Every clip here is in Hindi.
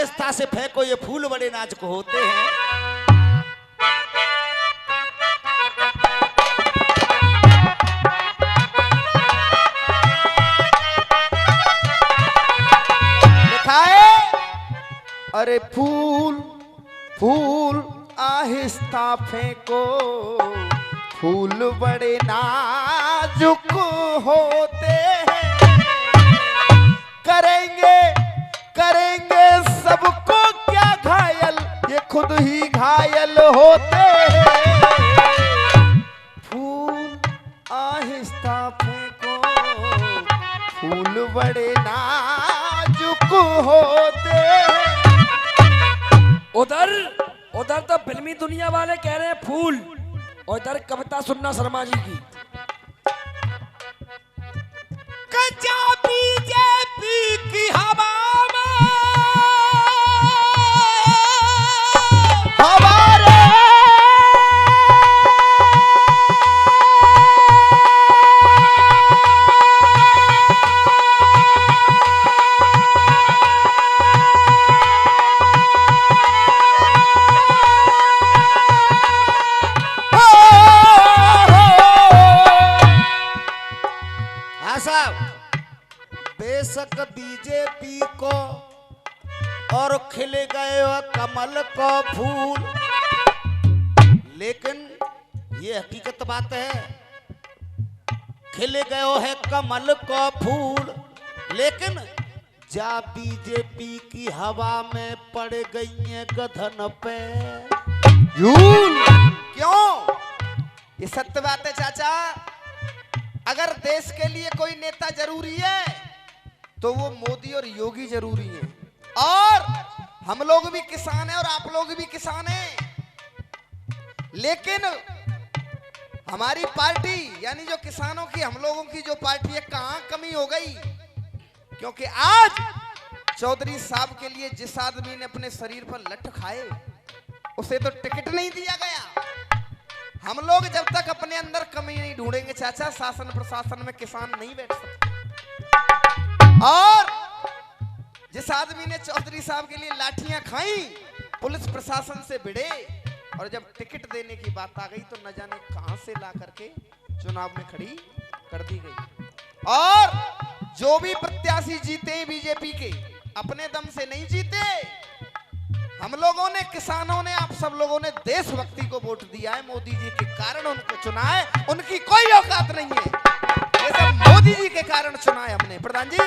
आहिस्ता से फेंको, ये फूल बड़े नाजुक होते हैं। लिखा है, अरे फूल फूल आहिस्ता फेंको, फूल बड़े नाजुक होते हैं। करेंगे करेंगे सबको क्या घायल, ये खुद ही घायल होते हैं। फूल आहिस्ता फेंको, फूल बड़े नाजुक होते हैं। उधर उधर तो फिल्मी दुनिया वाले कह रहे हैं फूल, और इधर कविता सुनना शर्मा जी की। कच्चा बीजेपी की हवा में हमारे बेशक बीजेपी को और खिल गए कमल को फूल, लेकिन ये हकीकत बात है, खिल गए है कमल को फूल, लेकिन जा बीजेपी की हवा में पड़ गई है गधन पे झूल। क्यों? ये सत्य बात है चाचा। अगर देश के लिए कोई नेता जरूरी है तो वो मोदी और योगी जरूरी है, और हम लोग भी किसान हैं और आप लोग भी किसान हैं। लेकिन हमारी पार्टी यानी जो किसानों की, हम लोगों की जो पार्टी है, कहां कमी हो गई? क्योंकि आज चौधरी साहब के लिए जिस आदमी ने अपने शरीर पर लठ खाए उसे तो टिकट नहीं दिया गया। हम लोग जब तक अपने अंदर कमी नहीं ढूंढेंगे चाचा, शासन प्रशासन में किसान नहीं बैठ सकते। और जिस आदमी ने चौधरी साहब के लिए लाठियां खाई, पुलिस प्रशासन से भिड़े, और जब टिकट देने की बात आ गई तो न जाने कहां से ला करके चुनाव में खड़ी कर दी गई। और जो भी प्रत्याशी जीते बीजेपी के, अपने दम से नहीं जीते। हम लोगों ने, किसानों ने, आप सब लोगों ने देशभक्ति को वोट दिया है, मोदी जी के कारण उनको चुना है। उनकी कोई औकात नहीं है, ये सब मोदी जी के कारण चुना है हमने। प्रधान जी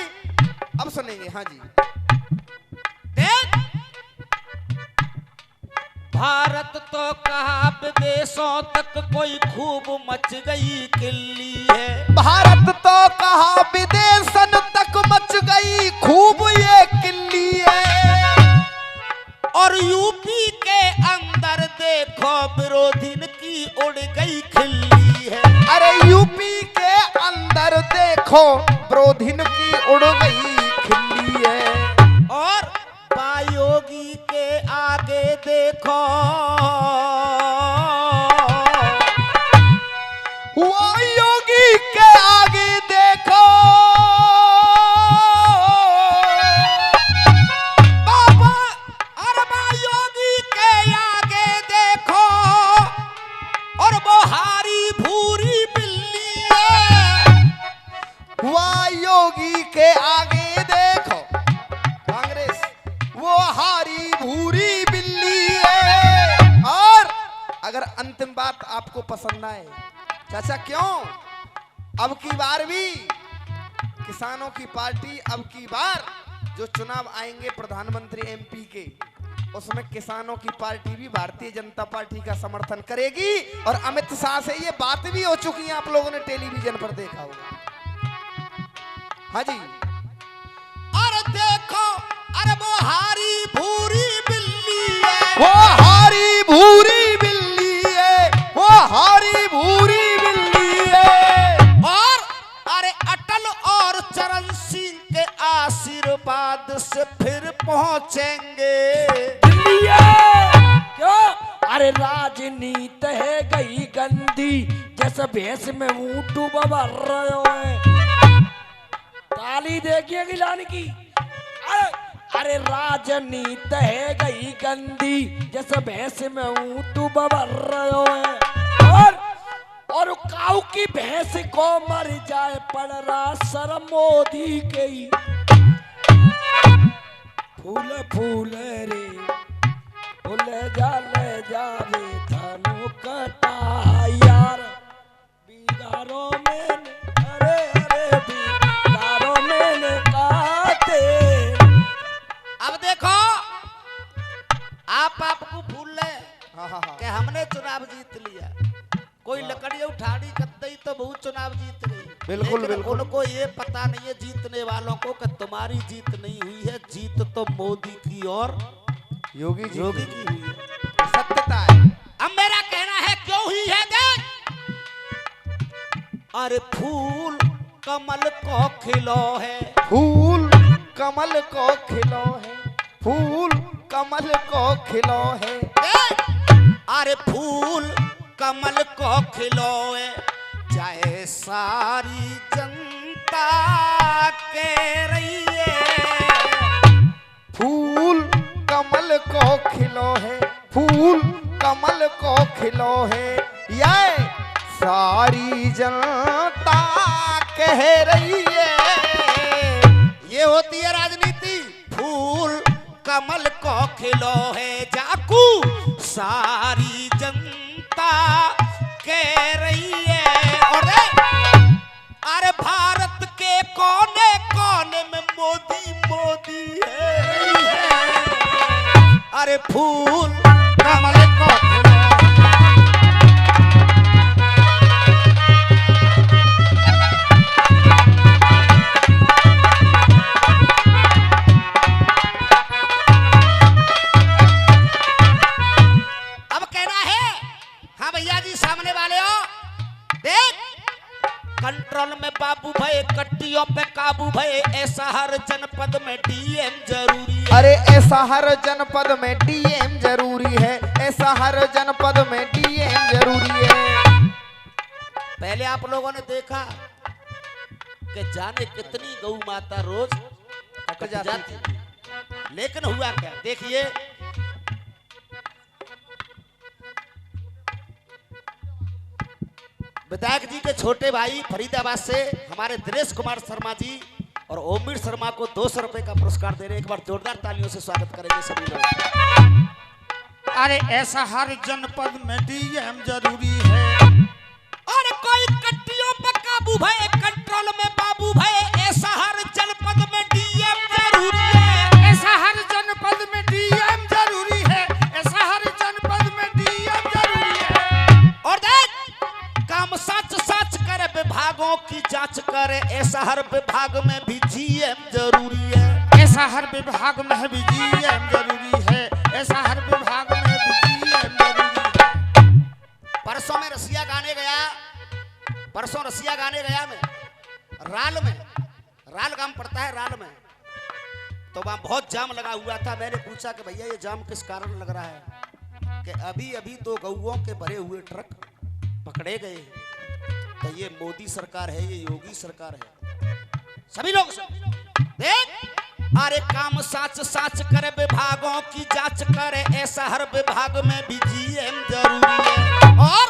अब सुनेंगे। हाँ जी। देख, भारत तो कहा विदेशों तक कोई खूब मच गई किल्ली है। भारत तो कहा विदेशन तक मच गई खूब ये किल्ली है। और यूपी के अंदर देखो विरोधिन की उड़ गई खिल्ली है। अरे यूपी के अंदर देखो विरोधिन की उड़ गई खिल्ली है। और बायोगी के आगे देखो वो योगी के आगे देखो बाबा, और बायोगी के आगे देखो, और वो हारी भूरी बिल्ली है। वह योगी के आगे देखो कांग्रेस, वो हारी भूरी बिल्ली है। और अगर अंतिम बात आपको पसंद आए चाचा, क्यों अब की बार भी किसानों की पार्टी, अब की बार जो चुनाव आएंगे प्रधानमंत्री एमपी के, उसमें किसानों की पार्टी भी भारतीय जनता पार्टी का समर्थन करेगी। और अमित शाह से ये बात भी हो चुकी है, आप लोगों ने टेलीविजन पर देखा होगा। हाँ जी। और देखो, अरे वो हारी भूरी बिल्ली है, वो हारी भूरी बिल्ली है, वो हारी भूरी बिल्ली है। और अरे अटल और चरण सिंह के आशीर्वाद से फिर पहुंचेंगे दिल्ली। क्यों? अरे राजनीति है गई गंदी, जैसे भैंस में ऊंट डूबा भर रहे हो। ताली देखिए गिलान की। अरे राजनीति है गई गंदी जैसे भैंस में ऊँट बबर रहो है और काऊ की भैंस को मर जाए पड़ रहा सर मोदी के ही फूल फूल रे फूल जा रे थानों कटा यार बीगारों में अरे बीगारों में काटे। अब देखो आपको भूल ले हाँ। कि हमने चुनाव जीत लिया, कोई लकड़ी उठाड़ी कतई तो बहुत चुनाव जीत गई। बिल्कुल, लेकिन बिल्कुल। उनको ये पता नहीं है जीतने वालों को कि तुम्हारी जीत नहीं हुई है, जीत तो मोदी की और योगी की हुई है। सत्यता है। अब मेरा कहना है क्यों हुई है देख, अरे फूल कमल को खिलो है, फूल कमल को खिलो है, फूल कमल को खिलो है, अरे फूल कमल को खिलोए चाहे सारी जनता के रही है। फूल कमल को खिलो है, फूल कमल को खिलो है, ये सारी जनता कह रही है। ये होती है राजनीति, फूल कमल को खिलो है जाकू सारी जनता कह रही है। और अरे भारत के कोने कोने में मोदी मोदी है, अरे फूल कमल को खिलो। कंट्रोल में बाबू भय कट्टियों पे काबू भय, ऐसा हर जनपद में डीएम जरूरी है। अरे ऐसा हर जनपद में डीएम जरूरी है, ऐसा हर जनपद में डीएम जरूरी है। पहले आप लोगों ने देखा कि जाने कितनी गौ माता रोज कट जाती थी, लेकिन हुआ क्या देखिए, विधायक जी के छोटे भाई फरीदाबाद से हमारे दिनेश कुमार शर्मा जी और ओमिर शर्मा को 200 रुपए का पुरस्कार दे रहे हैं। एक बार जोरदार तालियों से स्वागत करेंगे सभी लोग। अरे ऐसा हर जनपद में डीएम जरूरी है, और कोई कट्टियों पर काबू भय कंट्रोल में बाबू भय, ऐसा हर जनपद में डीएम जरूरी है, ऐसा हर जनपद में डीएम जरूरी है, ऐसा हर जनपद में डीएम जरूरी है। और देख काम सच सच करे विभागों की जांच करे, ऐसा हर विभाग में भी जीएम जरूरी है, ऐसा हर विभाग में भी जीएम जरूरी है, ऐसा हर विभाग में भी जीएम जरूरी है। परसों में रसिया गाने गया मैं राल गांव पड़ता है राल में, तो वहां बहुत जाम लगा हुआ था। मैंने पूछा कि भैया ये जाम किस कारण लग रहा है, कि अभी अभी 2 गौओं के भरे हुए ट्रक पकड़े गए, तो ये मोदी सरकार है, ये योगी सरकार है। सभी लोग देख, अरे काम साच साच करे विभागों की जांच करे, ऐसा हर विभाग में भी जीएम जरूरी है। और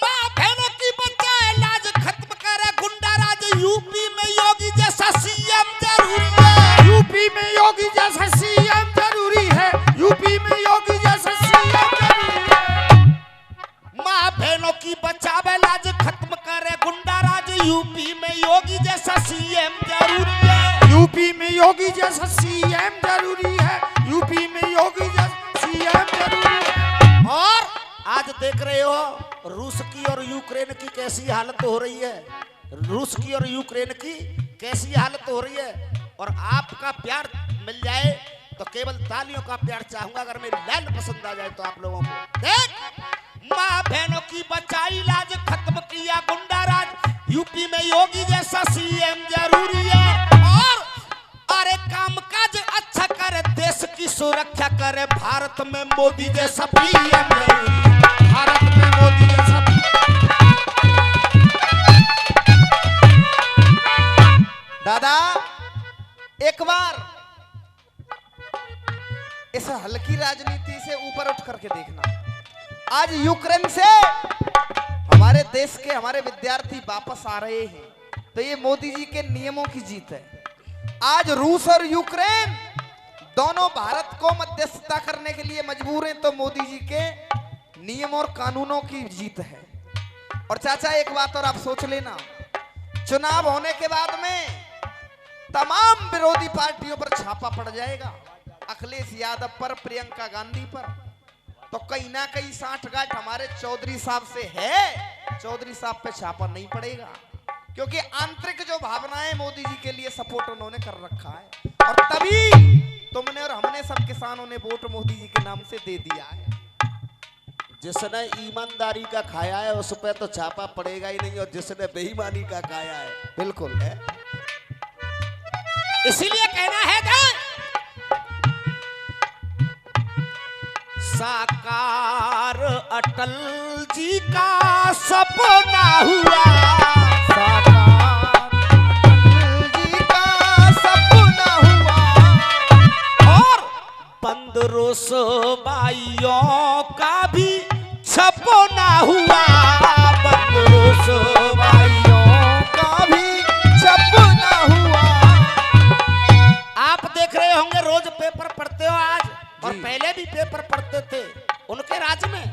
माँ बहनों की बचाए लाज खत्म करे गुंडा राज, यूपी में योगी जैसा सीएम जरूरी है, यूपी में योगी जैसा सीएम जरूरी है, यूपी में योगी जैसा सीएम जरूरी है। माँ बहनों की बचावे लाज खत्म करे गुंडा राज, यूपी में योगी जैसा सीएम जरूरी है, यूपी में योगी जैसा सीएम जरूरी है, यूपी में योगी जैसा सीएम जरूरी है। और आज देख रहे हो रूस की और यूक्रेन की कैसी हालत हो रही है, रूस की और यूक्रेन की कैसी हालत हो रही है। और आपका प्यार मिल जाए तो केवल तालियों का प्यार चाहूंगा, अगर मेरी लाइन पसंद आ जाए तो आप लोगों को। देख माँ बहनों की बचाई लाज खत्म किया गुंडा राज, यूपी में योगी जैसा सीएम जरूरी है। और अरे कामकाज अच्छा करे, देश की सुरक्षा करे, भारत में मोदी जैसा पीएम जरूरी है, भारत में मोदी जैसा। दादा एक बार इस हल्की राजनीति से ऊपर उठ करके देखना। आज यूक्रेन से हमारे देश के हमारे विद्यार्थी वापस आ रहे हैं, तो ये मोदी जी के नियमों की जीत है। आज रूस और यूक्रेन दोनों भारत को मध्यस्थता करने के लिए मजबूर हैं, तो मोदी जी के नियम और कानूनों की जीत है। और चाचा एक बात और आप सोच लेना, चुनाव होने के बाद में तमाम विरोधी पार्टियों पर छापा पड़ जाएगा, अखिलेश यादव पर, प्रियंका गांधी पर, तो कहीं ना कहीं साठगांठ हमारे चौधरी साहब से है। चौधरी साहब पे छापा नहीं पड़ेगा, क्योंकि आंतरिक जो भावनाएं मोदी जी के लिए सपोर्ट उन्होंने कर रखा है, और तभी तुमने और हमने सब किसानों ने वोट मोदी जी के नाम से दे दिया है। जिसने ईमानदारी का खाया है उस पर तो छापा पड़ेगा ही नहीं, और जिसने बेईमानी का खाया है बिल्कुल है। इसीलिए कहना है कि साकार अटल जी का सपना हुआ, साकार अटल जी का सपना हुआ, और बंद रुसवाइयों का भी सपना हुआ, बंद रुसवाइयों का भी सपना हुआ। आप देख रहे होंगे, रोज पेपर पढ़ते हो आज, और पहले भी पेपर पढ़ते थे उनके राज्य में,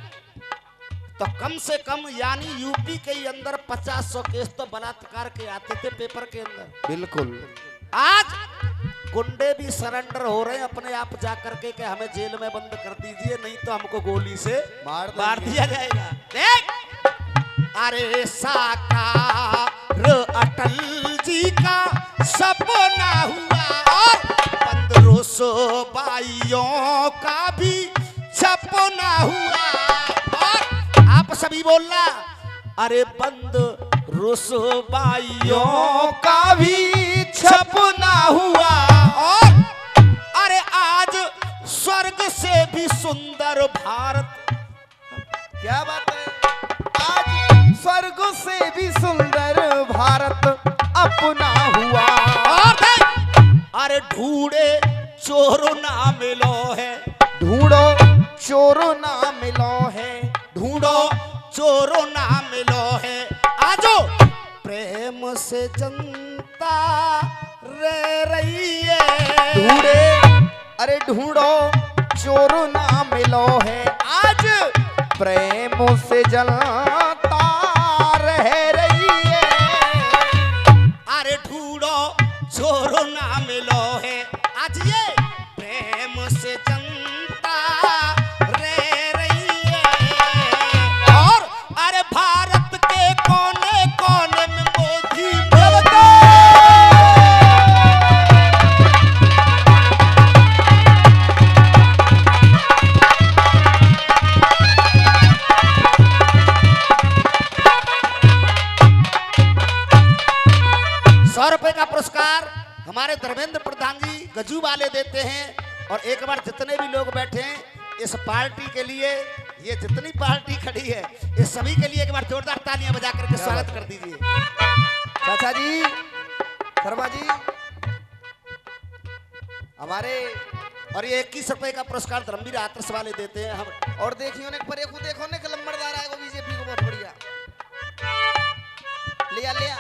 तो कम से कम यानी यूपी के अंदर 50-100 केस तो बलात्कार के आते थे पेपर के अंदर। बिल्कुल। आज गुंडे भी सरेंडर हो रहे हैं अपने आप जा करके कि हमें जेल में बंद कर दीजिए, नहीं तो हमको गोली से मार दिया जाएगा। देख, अरे साकार अटल जी का सपना हुआ, और बंद रुसवाइयों का भी सपना हुआ, और आप सभी बोलना, अरे बंद रुसवाइयों का भी सपना हुआ, और अरे आज स्वर्ग से भी सुंदर भारत। क्या बात है, आज स्वर्ग से भी सुंदर भारत अपना हुआ। और अरे ढूंढे चोर ना मिलो है, ढूंढो चोर ना मिलो है, ढूंढो चोर ना मिलो है, आजो प्रेम से जनता रह रही है। ढूंढे, अरे ढूंढो चोर ना मिलो है, आज प्रेम से जनता रह रही है। अरे ढूंढो चोर ना मिलो है, आज ये प्रेम से जनता रह रही है, और अरे भारत के कोने कोने में मोदी बोलते। ₹100 का पुरस्कार हमारे धर्मेंद्र प्रधान जी गजू वाले देते हैं, और एक बार जितने भी लोग बैठे हैं इस पार्टी के लिए, ये जितनी पार्टी खड़ी है इस सभी के लिए एक बार जोरदार तालियां बजा करके स्वागत कर दीजिए। चाचा जी, शर्मा जी, हमारे, और ये ₹21 का पुरस्कार धर्मवीर आदर्श वाले देते हैं हम। और देखियो ने परे को देखो ने लंबरदार आएगा बीजेपी को, बहुत बढ़िया लिया लिया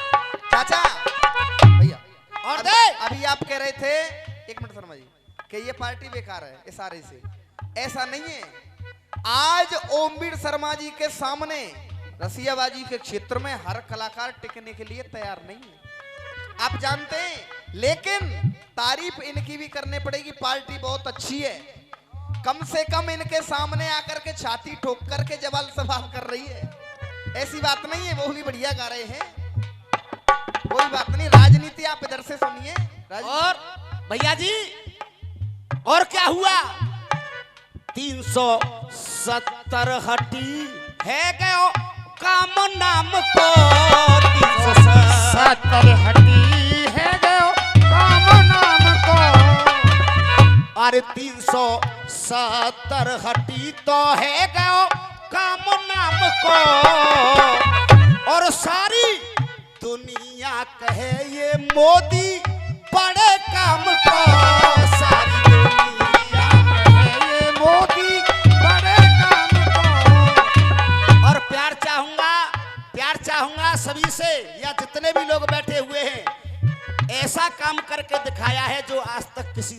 चाचा भैया। और अभी आप कह रहे थे, एक मिनट शर्मा जी, कि ये पार्टी बेकार है इशारे से, ऐसा नहीं है। आज ओमवीर शर्मा जी के सामने रसियाबाजी के क्षेत्र में हर कलाकार टिकने के लिए तैयार नहीं है, आप जानते हैं, लेकिन तारीफ इनकी भी करनी पड़ेगी, पार्टी बहुत अच्छी है, कम से कम इनके सामने आकर के छाती ठोक करके जवाब सवाल कर रही है, ऐसी बात नहीं है, वो भी बढ़िया गा रहे हैं, कोई बात नहीं, राजनीति आप इधर से सुनिए। और भैया जी, और क्या हुआ, 370 हटी है गयो काम नाम को, 370 हटी है गयो काम नाम को, अरे 370 हटी तो है गयो काम नाम को, और सारी दुनिया कहे ये मोदी बड़े काम को, सारी दुनिया कहे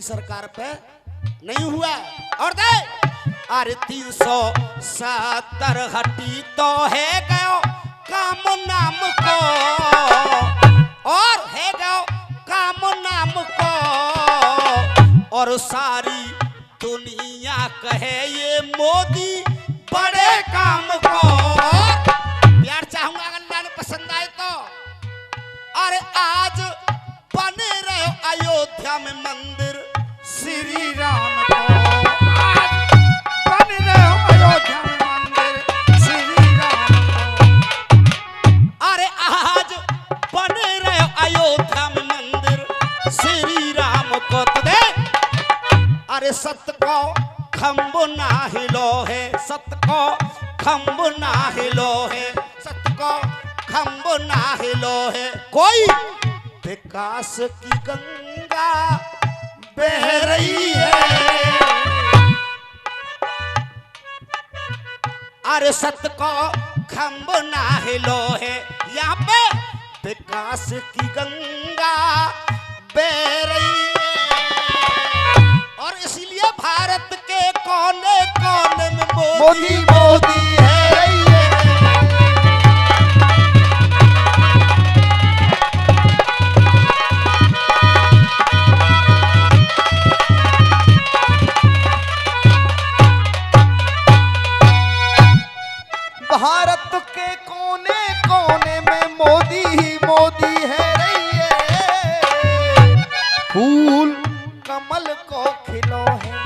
सरकार पे नहीं हुआ। और दे अरे 370 हटी तो है गयो काम नाम को, और है गयो काम नाम को, और सारी दुनिया कहे ये मोदी बड़े काम को। प्यार चाहूंगा अगर लाने पसंद आए तो। अरे आज बने रहे अयोध्या में मंदिर श्री राम को, आज बन रहे हो अयोध्या में मंदिर श्री राम को। अरे आज बने रहे अयोध्या में मंदिर श्री राम को। तो दे अरे सत्य को खम्ब ना हिलो है, सत्य को खम्ब ना हिलो है, सत्य को खम्ब ना हिलो है। कोई विकास की गंगा बह रही है, अरे सत्य को खम्ब ना हिलो है। यहाँ पे विकास की गंगा बह रही है, और इसीलिए भारत के कोने कोने में मोदी मोदी है। भारत के कोने कोने में मोदी ही मोदी है रही है, फूल कमल को खिलो है।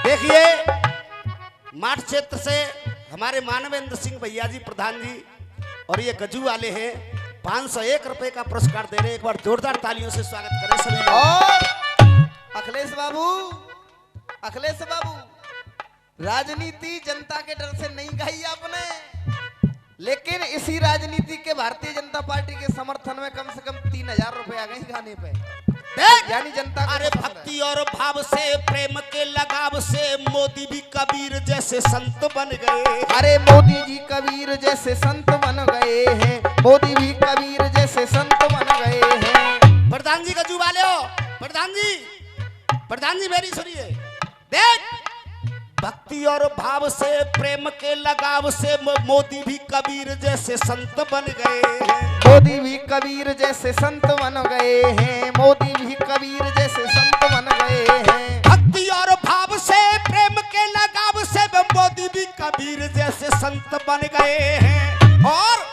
देखिए माठ क्षेत्र से हमारे मानवेंद्र सिंह भैया जी प्रधान जी और ये गजू वाले हैं 501 रुपए का पुरस्कार दे रहे हैं। एक बार जोरदार तालियों से स्वागत करें सभी लोग। और अखिलेश बाबू राजनीति जनता के डर से नहीं गाई आपने, लेकिन इसी राजनीति के भारतीय जनता पार्टी के समर्थन में कम से कम 3000 रुपए आ गए गाने पे। यानी जनता को अरे भक्ति और भाव से प्रेम के लगाव से मोदी भी कबीर जैसे संत बन गए। अरे मोदी जी कबीर जैसे संत बन गए हैं, मोदी भी कबीर जैसे संत बन गए हैं। प्रधान जी गजू वाले हो, प्रधान जी मेरी सुनिए। देख भक्ति और भाव से प्रेम के लगाव से मोदी भी कबीर जैसे संत बन गए हैं, मोदी भी कबीर जैसे संत बन गए हैं, मोदी भी कबीर जैसे संत बन गए हैं। भक्ति और भाव से प्रेम के लगाव से मोदी भी कबीर जैसे संत बन गए हैं। और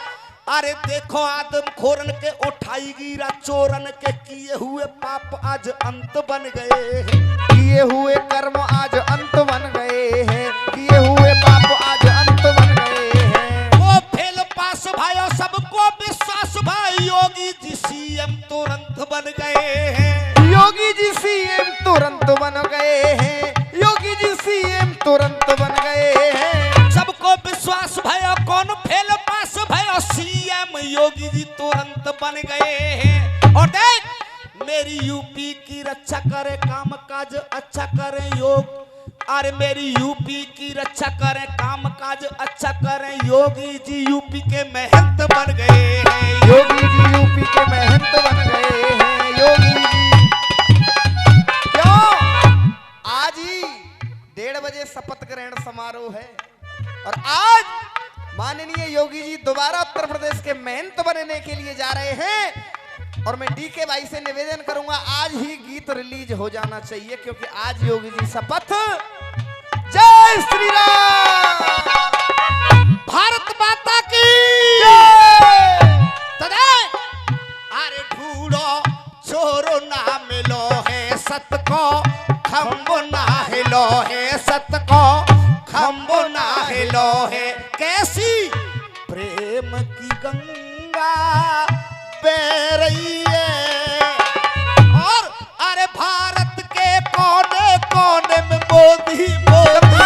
अरे देखो आदम खोरन के उठाई गिरा चोरन के किए हुए पाप आज अंत बन गए हैं, किए हुए कर्म आज अंत बन गए हैं, किए हुए पाप आज अंत बन गए हैं। वो फेल पास भाइयों सबको विश्वास भाई योगी जी सीएम तुरंत बन गए हैं, योगी जी सीएम तुरंत बन गए हैं, योगी जी सीएम तुरंत बन गए हैं। सबको विश्वास भयो कौन फेल पास भयो सीएम योगी जी तुरंत बन गए हैं। और देख मेरी यूपी की रक्षा करे काम काज अच्छा करे योग, अरे मेरी यूपी की रक्षा करे काम काज अच्छा करे योगी जी यूपी के महंत बन गए हैं, योगी जी यूपी के महंत बन गए हैं, योगी जी। क्यों आज ही 1:30 बजे शपथ ग्रहण समारोह है और आज माननीय योगी जी दोबारा उत्तर प्रदेश के महंत बनने के लिए जा रहे हैं। और मैं डीके भाई से निवेदन करूंगा आज ही गीत रिलीज हो जाना चाहिए, क्योंकि आज योगी जी शपथ। जय श्री राम, भारत माता की तदे अरे ढूंढो चोरो ना मिलो है सत्य को खम्बो ना हिलो है, सत्य को खम्बो ना हिलो है। कैसी प्रेम की गंगा बह रही है, और अरे भारत के कोने कोने में मोदी मोदी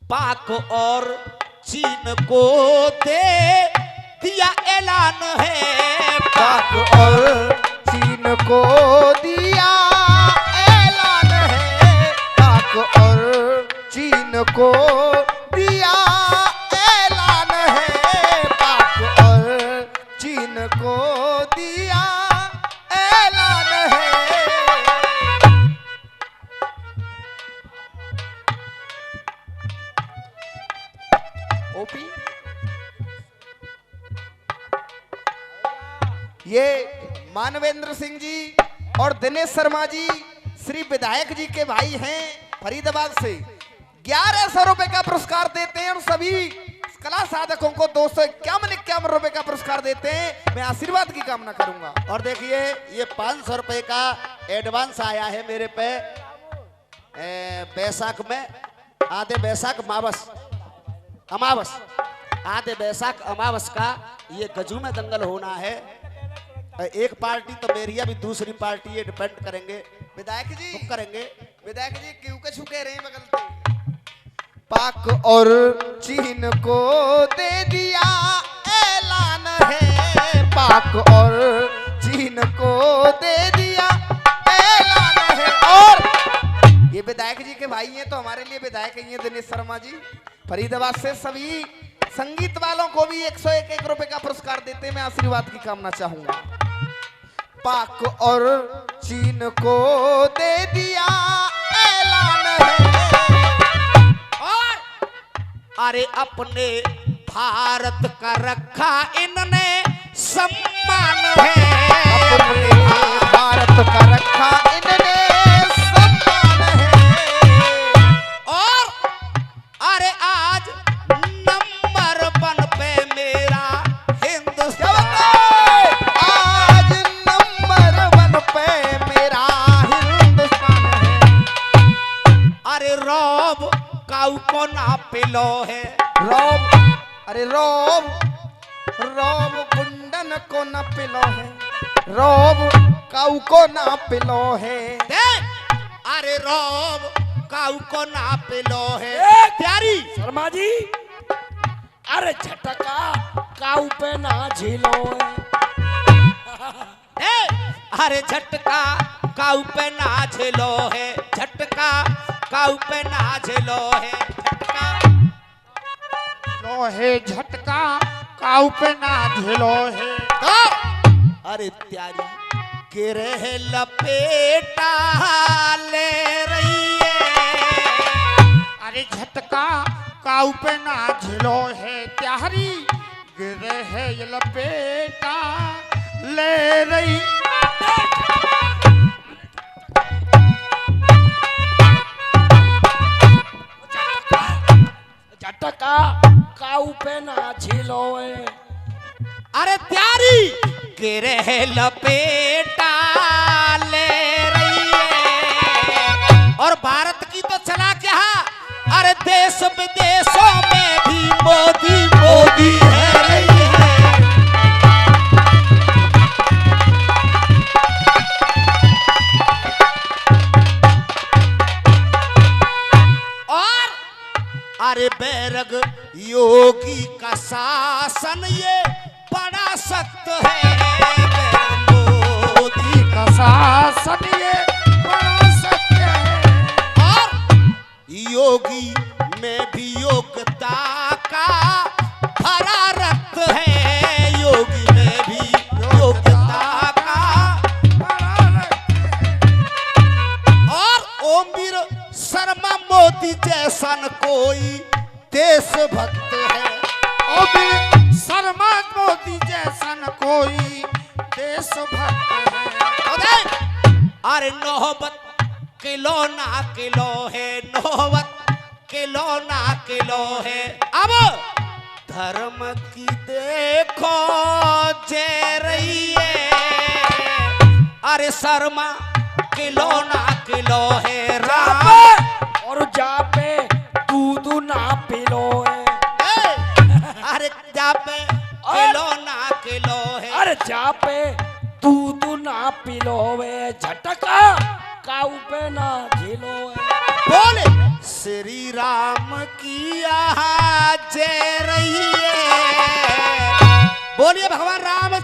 पाक और चीन को दे दिया ऐलान है, पाक और चीन चीन को दिया ऐलान है, पाक और चीन को दिया ऐलान है, पाक और चीन को दिया ऐलान है। ओपी ये मानवेंद्र सिंह जी और दिनेश शर्मा जी श्री विधायक जी के भाई हैं फरीदाबाद से। 1100 रुपए का पुरस्कार देते हैं और सभी कला साधकों को 251 रुपए का पुरस्कार देते हैं। मैं आशीर्वाद की कामना करूंगा। और देखिए ये 500 रुपए का एडवांस आया है मेरे पे बैसाख में, आधे बैसाख अमावस आधे बैसाख अमावस का ये गजू में दंगल होना है। एक पार्टी तो मेरी अभी दूसरी पार्टी ये डिपेंड करेंगे, विधायक जी बुक करेंगे। विधायक जी क्यों के छुके रहे बगल से। पाक और चीन को दे दिया ऐलान है, पाक और चीन को दे दिया ऐलान है। और ये विधायक जी के भाई हैं तो हमारे लिए विधायक ही हैं दिनेश शर्मा जी फरीदाबाद से। सभी संगीत वालों को भी 101 रुपए का पुरस्कार देते हैं। मैं आशीर्वाद की कामना चाहूंगा। पाक और चीन को दे दिया ऐलान है। और अरे अपने भारत का रखा इनने सम्मान है, अपने भारत का रखा इनने सम्मान है। और अरे आज नंबर 1 पे मेरा हिंदुस्तान, आज नंबर 1 पे मेरा हिंदुस्तान है। अरे रॉब काऊ को ना पिलो है, रोब अरे रोब गुंडन को न पिलो है, रोब काऊ को ना पिलो है। देख अरे रॉब काऊ को ना पिलो है। प्यारी शर्मा जी, अरे झटका काऊ पे ना झीलो अरे झटका काऊ पे ना झेलो है, झटका काऊ पे ना झेलो है। झटका लोहे झटका काऊ पे ना झेलो है। अरे त्यारी गिरे लपेटा ले रही है, अरे झटका काऊ पे ना झेलो है, त्यारी गिरे है ये लपेटा ले रही। झटका काऊ पे ना झीलो अरे त्यारी गिरे लपेटा ले रही है। और भारत की तो चला क्या, अरे देश विदेशों में भी मोदी मोदी है रही है। और अरे बैरग योगी का शासन ये बड़ा सख्त है, मोदी का शासन ये बड़ा सत्य है। और योगी में भी योग्यता का भरा रक्त है, योगी में भी योग्यता का बड़ा रक्त है। और ओमवीर शर्मा मोदी जैसा न कोई देशभक्त है। और भी शर्मा मोदी जैसा न कोई देशभक्त है। अरे नौबत किलो ना किलो है, नौबत किलो ना किलो है। अब धर्म की देखो जे रही है, अरे शर्मा किलो ना किलो है राम। और जा पे दूध ना पिलो अरे जा पे किलो ना किलो है, अरे जा पे दूध ना पिलो झटका काऊ पे ना झीलो बोले श्री राम की यहाँ जय रही है। बोलिए भगवान राम